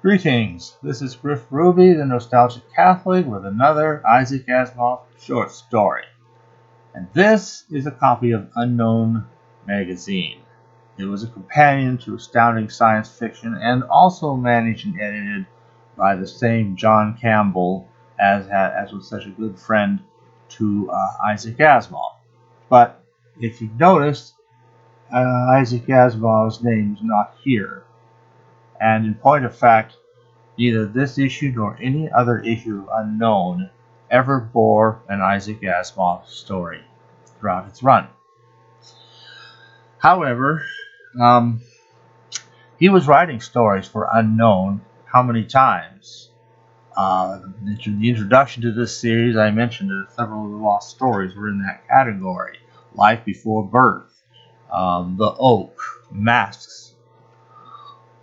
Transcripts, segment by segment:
Greetings, this is Griff Ruby, the Nostalgic Catholic, with another Isaac Asimov short story. And this is a copy of Unknown magazine. It was a companion to Astounding Science Fiction and also managed and edited by the same John Campbell as was such a good friend to Isaac Asimov. But if you've noticed, Isaac Asimov's name is not here. And in point of fact, neither this issue nor any other issue of Unknown ever bore an Isaac Asimov story throughout its run. However, he was writing stories for Unknown how many times? In the introduction to this series, I mentioned that several of the lost stories were in that category. Life Before Birth, The Oak, Masks.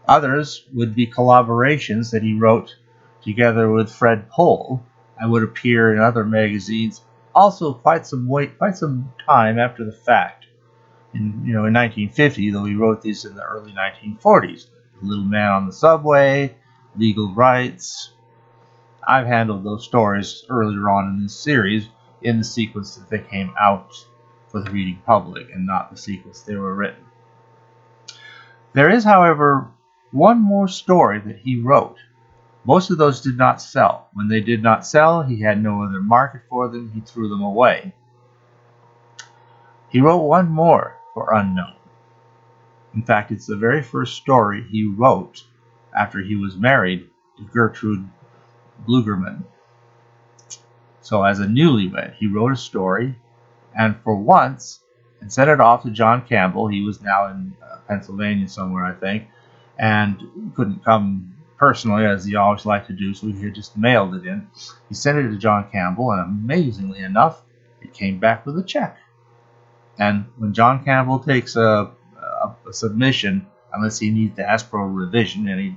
Others would be collaborations that he wrote together with Fred Pohl and would appear in other magazines also quite some time after the fact. In 1950, though he wrote these in the early 1940s. The Little Man on the Subway, Legal Rights. I've handled those stories earlier on in this series in the sequence that they came out for the reading public and not the sequence they were written. There is, however, one more story that he wrote. Most of those did not sell. When they did not sell, he had no other market for them. He threw them away. He wrote one more for Unknown. In fact, it's the very first story he wrote after he was married to Gertrude Blugerman. So as a newlywed, he wrote a story, and for once, and sent it off to John Campbell. He was now in Pennsylvania somewhere, I think, and couldn't come personally, as he always liked to do, so he had just mailed it in. He sent it to John Campbell, and amazingly enough, it came back with a check. And when John Campbell takes a submission, unless he needs to ask for a revision, and he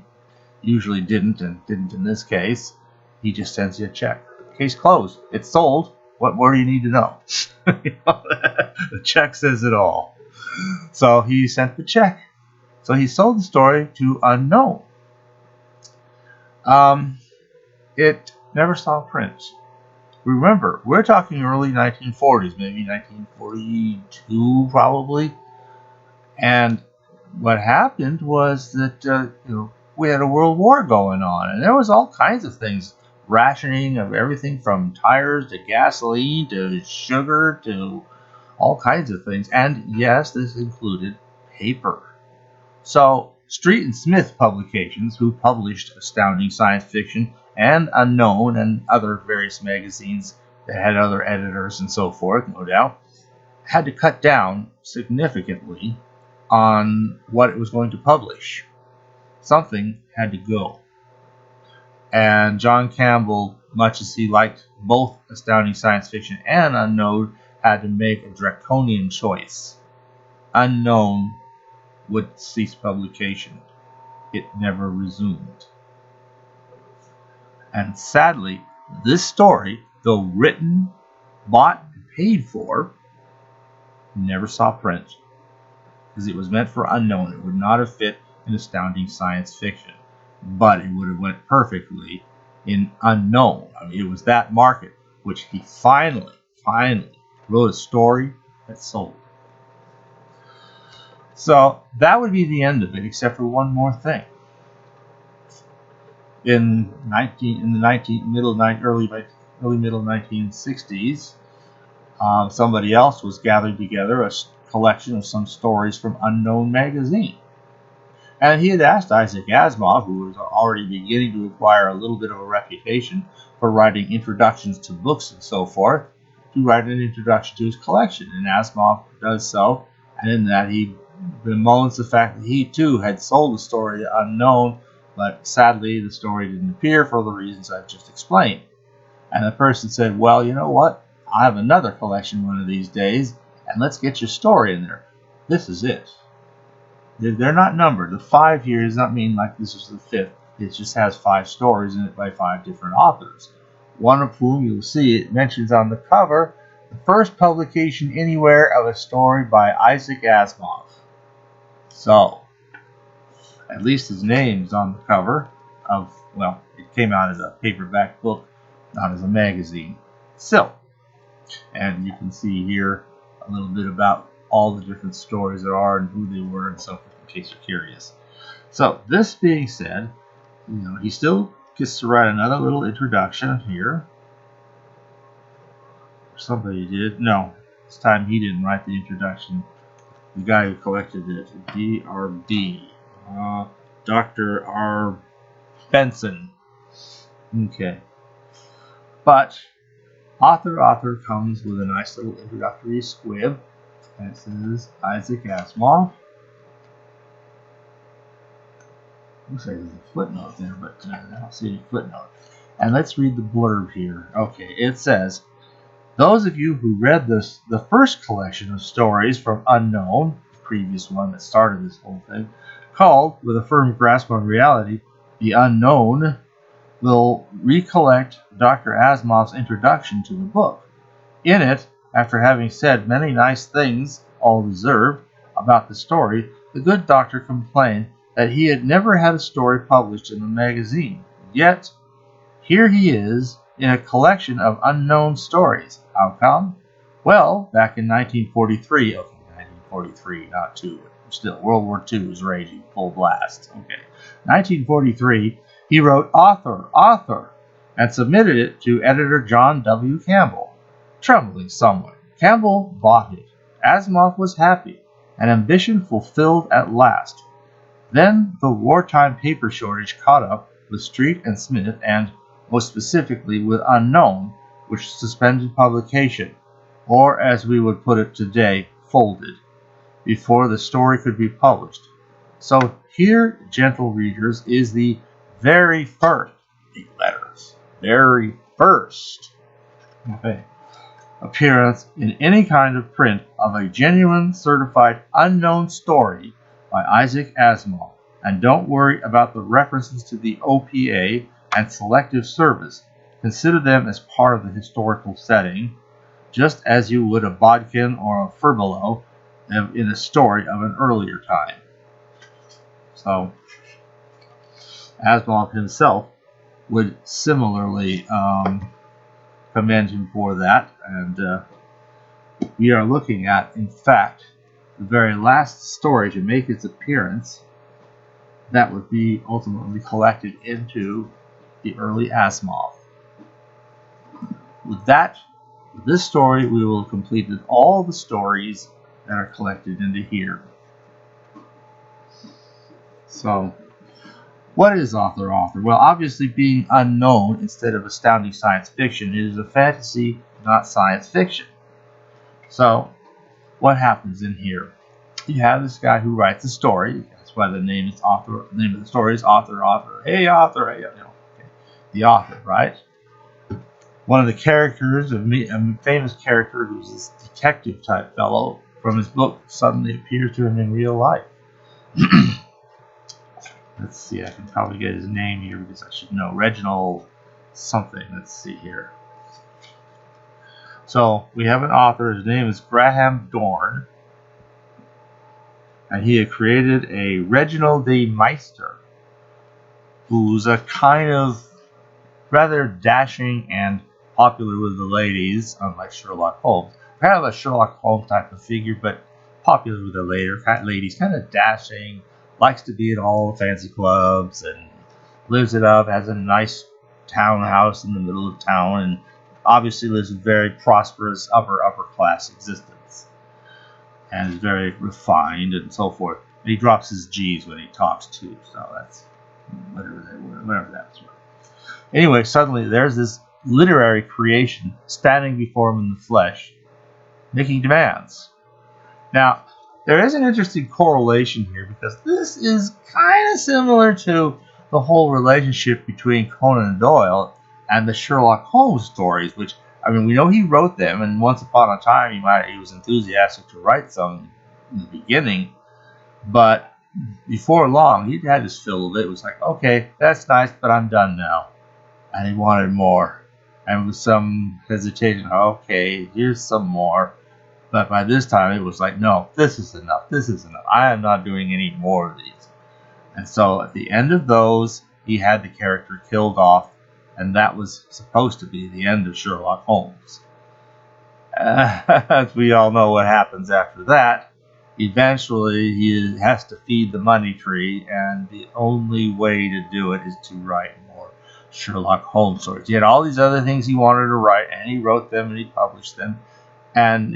usually didn't in this case, he just sends you a check. Case closed. It's sold. What more do you need to know? The check says it all. So he sent the check. So he sold the story to Unknown. It never saw print. Remember, we're talking early 1940s, maybe 1942 probably. And what happened was that we had a world war going on, and there was all kinds of things, rationing of everything from tires to gasoline to sugar to all kinds of things. And yes, this included paper. So Street and Smith Publications, who published Astounding Science Fiction and Unknown and other various magazines that had other editors and so forth, no doubt, had to cut down significantly on what it was going to publish. Something had to go. And John Campbell, much as he liked both Astounding Science Fiction and Unknown, had to make a draconian choice. Unknown would cease publication. It never resumed. And sadly, this story, though written, bought, and paid for, never saw print. Because it was meant for Unknown. It would not have fit in Astounding Science Fiction. But it would have went perfectly in Unknown. I mean, it was that market which he finally wrote a story that sold. So that would be the end of it, except for one more thing. In the early middle 1960s, somebody else was gathering together a collection of some stories from Unknown magazine. And he had asked Isaac Asimov, who was already beginning to acquire a little bit of a reputation for writing introductions to books and so forth, to write an introduction to his collection. And Asimov does so, and in that he bemoans the fact that he too had sold the story to Unknown, but sadly the story didn't appear for the reasons I've just explained. And the person said, well, you know what? I'll have another collection one of these days, and let's get your story in there. This is it. They're not numbered. The 5 here does not mean like this is the 5th. It just has 5 stories in it by 5 different authors. One of whom you'll see it mentions on the cover, the first publication anywhere of a story by Isaac Asimov. So, at least his name's on the cover. well, it came out as a paperback book, not as a magazine. So, and you can see here a little bit about all the different stories there are and who they were and so forth, in case you're curious. So, this being said, he still gets to write another little introduction here. Somebody did. No, this time he didn't write the introduction. The guy who collected it, D.R.B. Dr. R. Benson. Okay. But author comes with a nice little introductory squib. And it says Isaac Asimov. Looks like there's a footnote there, but I don't see any footnote. And let's read the blurb here. Okay, it says, those of you who read the first collection of stories from Unknown, the previous one that started this whole thing, called, with a firm grasp on reality, The Unknown, will recollect Dr. Asimov's introduction to the book. In it, after having said many nice things, all deserved, about the story, the good doctor complained that he had never had a story published in a magazine. Yet, here he is in a collection of unknown stories. How come? Well, back in 1943, 1943, not 2, still, World War II is raging, full blast. Okay, 1943, he wrote author, and submitted it to editor John W. Campbell. Trembling somewhat, Campbell bought it. Asimov was happy, an ambition fulfilled at last. Then the wartime paper shortage caught up with Street and Smith and, most specifically, with Unknown, which suspended publication, or as we would put it today, folded, before the story could be published. So here, gentle readers, is the very first, big letters, very first, appearance in any kind of print of a genuine, certified, unknown story by Isaac Asimov. And don't worry about the references to the OPA and Selective Service. Consider them as part of the historical setting, just as you would a bodkin or a furbelow in a story of an earlier time. So, Asimov himself would similarly commend him for that, and we are looking at, in fact, the very last story to make its appearance that would be ultimately collected into the Early Asimov. With this story, we will have completed all the stories that are collected into here. So, what is author? Well, obviously, being unknown instead of astounding science fiction, it is a fantasy, not science fiction. So, what happens in here? You have this guy who writes a story. That's why the name is author. The name of the story is author. Hey, author. Hey, the author, right? One of the characters, a famous character who's this detective type fellow from his book, suddenly appears to him in real life. Let's see, I can probably get his name here because I should know. Reginald something. Let's see here. So, we have an author. His name is Grayle Doone. And he had created a Reginald de Meister, who's a kind of rather dashing and popular with the ladies, unlike Sherlock Holmes. Kind of a Sherlock Holmes type of figure, but popular with the ladies. Kind of dashing, likes to be at all the fancy clubs, and lives it up, has a nice townhouse in the middle of town, and obviously lives a very prosperous upper class existence. And is very refined and so forth. He drops his G's when he talks too, so that's whatever that's worth. Anyway, suddenly there's this literary creation standing before him in the flesh, making demands. Now, there is an interesting correlation here because this is kind of similar to the whole relationship between Conan Doyle and the Sherlock Holmes stories, which, I mean, we know he wrote them, and once upon a time he was enthusiastic to write some in the beginning, but before long he'd had his fill of it. It was like, okay, that's nice, but I'm done now. And he wanted more. And with some hesitation, okay, here's some more. But by this time it was like, no, this is enough. I am not doing any more of these. And so at the end of those, he had the character killed off, and that was supposed to be the end of Sherlock Holmes. As we all know what happens after that, eventually he has to feed the money tree, and the only way to do it is to write more Sherlock Holmes stories. He had all these other things he wanted to write, and he wrote them and he published them. And,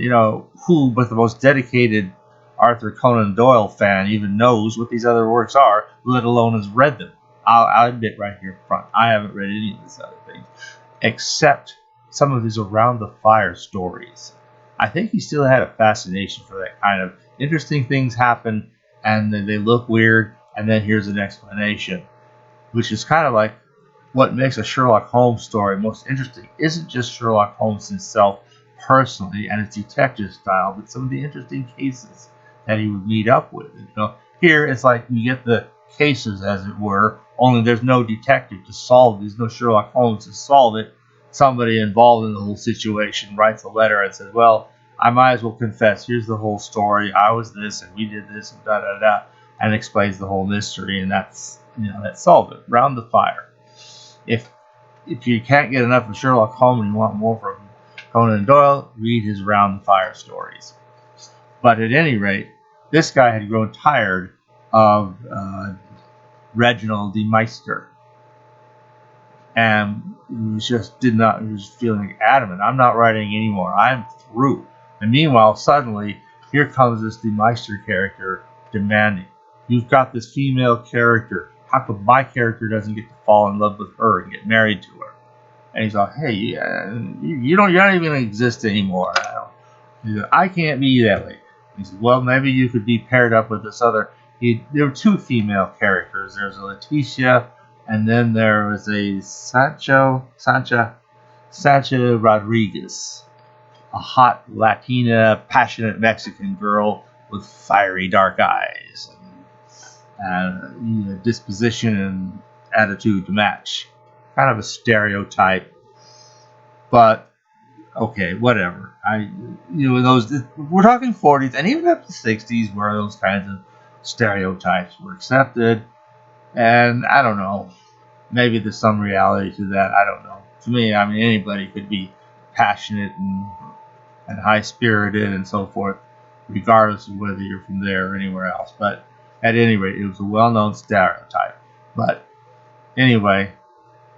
who but the most dedicated Arthur Conan Doyle fan even knows what these other works are, let alone has read them. I'll admit right here up front, I haven't read any of these other things, except some of his around the fire stories. I think he still had a fascination for that kind of interesting things happen, and then they look weird, and then here's an explanation, which is kind of like what makes a Sherlock Holmes story most interesting. Isn't just Sherlock Holmes himself personally and his detective style, but some of the interesting cases that he would meet up with. Here it's like you get the cases, as it were, only there's no detective to solve it. There's no Sherlock Holmes to solve it. Somebody involved in the whole situation writes a letter and says, well, I might as well confess. Here's the whole story. I was this, and we did this, and da-da-da, and explains the whole mystery, and that's solved it. Round the fire. If you can't get enough of Sherlock Holmes and you want more from Conan Doyle, read his Round the Fire stories. But at any rate, this guy had grown tired of Reginald de Meister. And he was feeling adamant. I'm not writing anymore. I'm through. And meanwhile, suddenly, here comes this de Meister character demanding, you've got this female character. How come my character doesn't get to fall in love with her and get married to her? And he's like, hey, you're not even going to exist anymore. I can't be that way. He says, well, maybe you could be paired up with this other. There were two female characters. There's a Leticia, and then there was a Sancha Rodriguez, a hot Latina, passionate Mexican girl with fiery dark eyes and disposition and attitude to match. Kind of a stereotype, but okay, whatever. We're talking 40s and even up to 60s where those kinds of stereotypes were accepted, and I don't know, maybe there's some reality to that. I don't know. To me, anybody could be passionate and high-spirited and so forth, regardless of whether you're from there or anywhere else. But at any rate, it was a well-known stereotype. But anyway,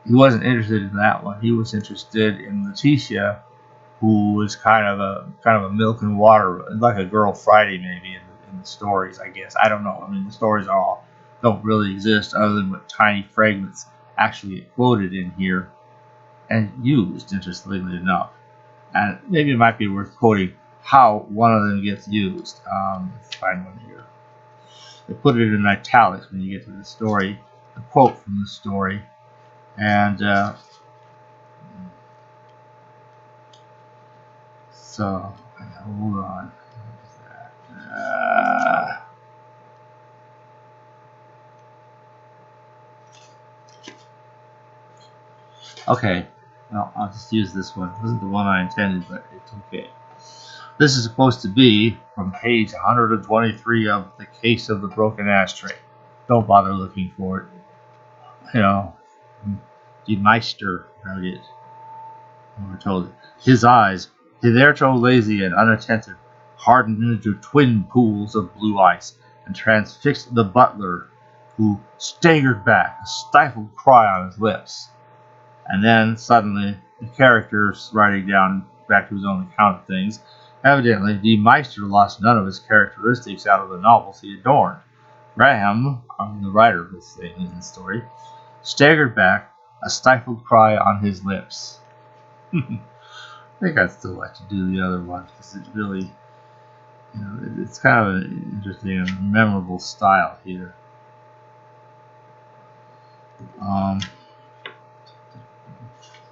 he wasn't interested in that one. He was interested in Leticia, who was kind of a milk and water, like a Girl Friday maybe in the stories, I guess. I don't know. The stories don't really exist other than what tiny fragments actually quoted in here and used, interestingly enough. And maybe it might be worth quoting how one of them gets used. Let's find one here. They put it in italics when you get to the story, the quote from the story. And so, hold on. Okay, well, I'll just use this one. This isn't the one I intended, but it's okay. This is supposed to be from page 123 of The Case of the Broken Ashtray. Don't bother looking for it. De Meister wrote it. Or told it. His eyes, hitherto lazy and unattentive, hardened into twin pools of blue ice and transfixed the butler, who staggered back, a stifled cry on his lips. And then, suddenly, the character's writing down back to his own account of things. Evidently, de Meister lost none of his characteristics out of the novels he adorned. Graham, the writer of this thing in the story, staggered back, a stifled cry on his lips. I think I'd still like to do the other one because it really, it's kind of an interesting and memorable style here.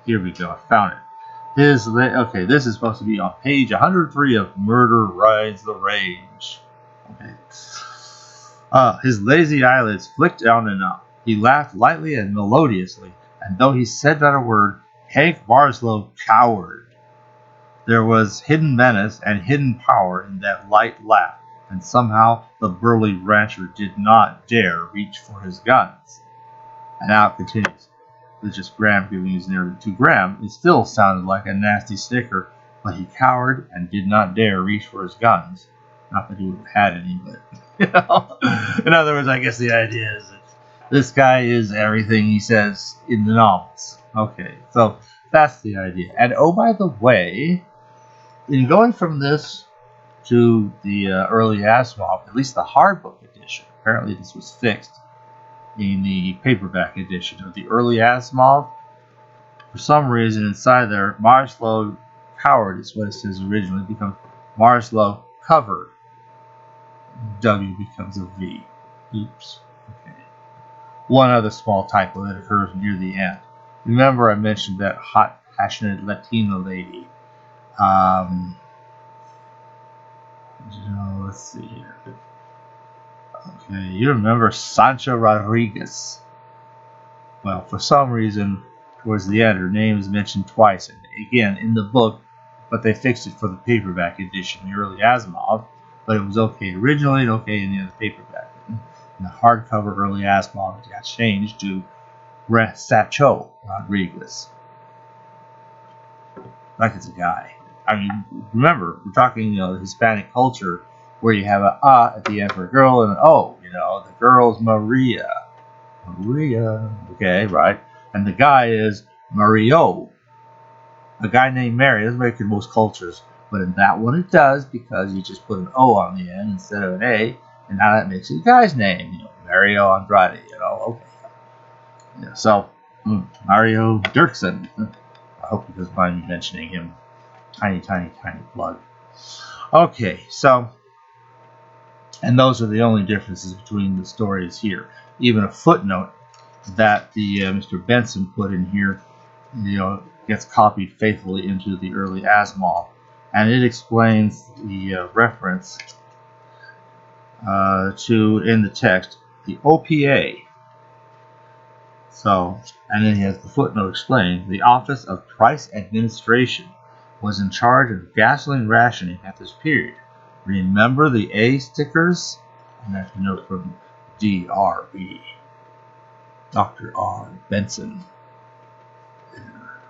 Here we go. I found it. Okay, this is supposed to be on page 103 of Murder Rides the Range. Okay. His lazy eyelids flicked down and up. He laughed lightly and melodiously, and though he said not a word, Hank Marslow cowered. There was hidden menace and hidden power in that light laugh, and somehow the burly rancher did not dare reach for his guns. And now it continues. It's just Graham giving his narrative. To Graham, it still sounded like a nasty snicker, but he cowered and did not dare reach for his guns. Not that he would have had any, but, in other words, I guess the idea is that this guy is everything he says in the novels. Okay, so that's the idea. And oh, by the way, in going from this to the early Asimov, at least the hardbook edition, apparently this was fixed in the paperback edition of the early Asimov. For some reason, inside there, Marslow Coward is what it says originally, becomes Marslow Covered. W becomes a V. Oops. Okay. One other small typo that occurs near the end. Remember I mentioned that hot, passionate Latina lady. Let's see here. Okay, you remember Sancha Rodriguez. Well, for some reason, towards the end, her name is mentioned twice. And again, in the book, but they fixed it for the paperback edition, the early Asimov. But it was okay originally and okay in the other paperback. In the hardcover early Asimov, it got changed to Sancho Rodriguez. Like it's a guy. I mean, remember, we're talking, Hispanic culture where you have a at the end for a girl and an O. The girl's Maria. Maria. Okay, right. And the guy is Mario. A guy named Mary. It doesn't make it in most cultures. But in that one it does, because you just put an O on the end instead of an A. And now that makes it a guy's name. Mario Andrade. Okay. Yeah, so, Mario Dirksen. I hope you doesn't mind me mentioning him. Tiny plug. Okay, so, and those are the only differences between the stories here. Even a footnote that the Mr. Benson put in here, gets copied faithfully into the early Asimov, and it explains the reference to, in the text, the OPA. So, and then he has the footnote explaining, the Office of Price Administration was in charge of gasoline rationing at this period. Remember the A stickers? And that's a note from D.R.B. Dr. R. Benson.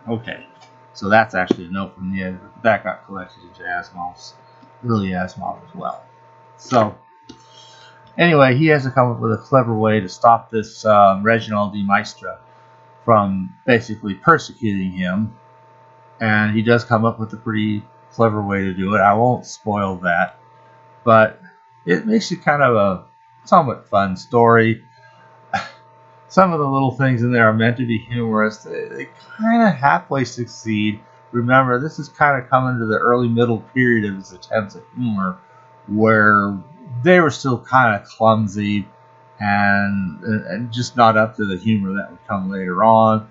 Okay, so that's actually a note from the editor. That got collected into Asimov's, early Asimov as well. So, anyway, he has to come up with a clever way to stop this Reginald de Meister from basically persecuting him. And he does come up with a pretty clever way to do it. I won't spoil that. But it makes it kind of a somewhat fun story. Some of the little things in there are meant to be humorous. They kind of halfway succeed. Remember, this is kind of coming to the early middle period of his attempts at humor, where they were still kind of clumsy and just not up to the humor that would come later on.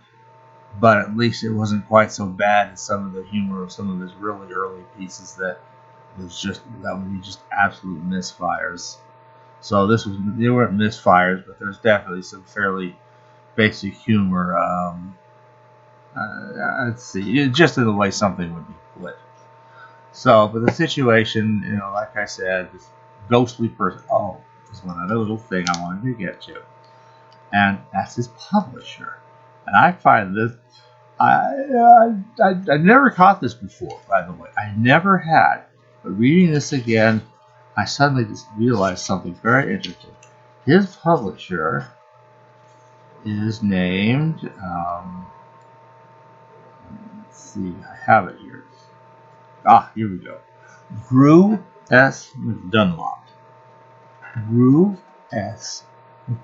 But at least it wasn't quite so bad as some of the humor of some of his really early pieces that would be just absolute misfires. So they weren't misfires, but there's definitely some fairly basic humor. Let's see, just in the way something would be put. So, but the situation, like I said, this ghostly person. Oh, there's one other little thing I wanted to get to, and that's his publisher. And I find this, I never caught this before, by the way. I never had. But reading this again, I suddenly just realized something very interesting. His publisher is named, let's see, I have it here. Here we go. Grosset Dunlap. Grosset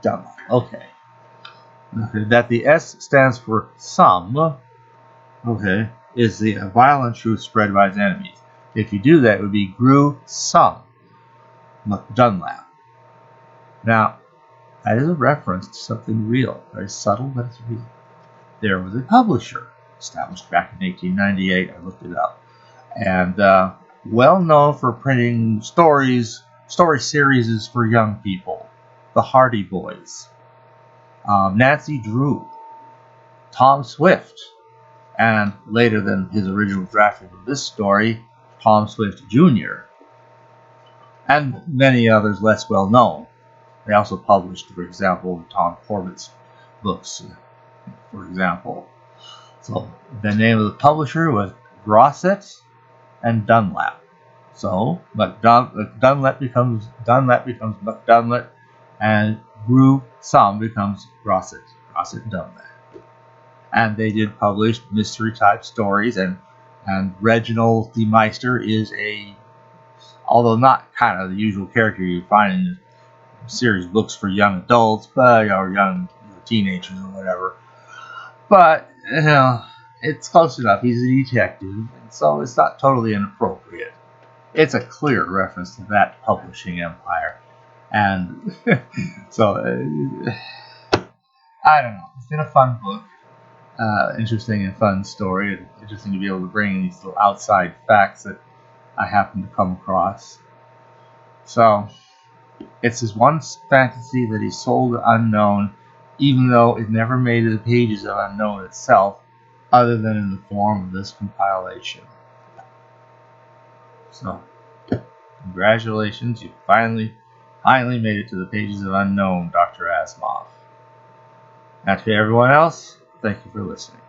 Dunlap. Okay. That the S stands for some, is the violent truth spread by his enemies. If you do that, it would be Grosset MacDunlap. Now, that is a reference to something real. Very subtle, but it's real. There was a publisher, established back in 1898. I looked it up. And well known for printing story series for young people. The Hardy Boys. Nancy Drew, Tom Swift, and later than his original drafting of this story, Tom Swift Jr., and many others less well known. They also published, for example, Tom Corbett's books, for example. So the name of the publisher was Grosset and Dunlap. So Dunlap becomes MacDunlap, and Some becomes Grosset Dunlap. And they did publish mystery type stories, and Reginald de Meister is although not kind of the usual character you find in series books for young adults, but or young teenagers or whatever. But it's close enough. He's a detective, and so it's not totally inappropriate. It's a clear reference to that publishing empire, and so I don't know. It's been a fun book, interesting and fun story. It's interesting to be able to bring these little outside facts that I happen to come across. So it's his one fantasy that he sold to Unknown, even though it never made the pages of Unknown itself, other than in the form of this compilation. So, congratulations, you finally made it to the pages of Unknown, Dr. Asimov. And to everyone else, thank you for listening.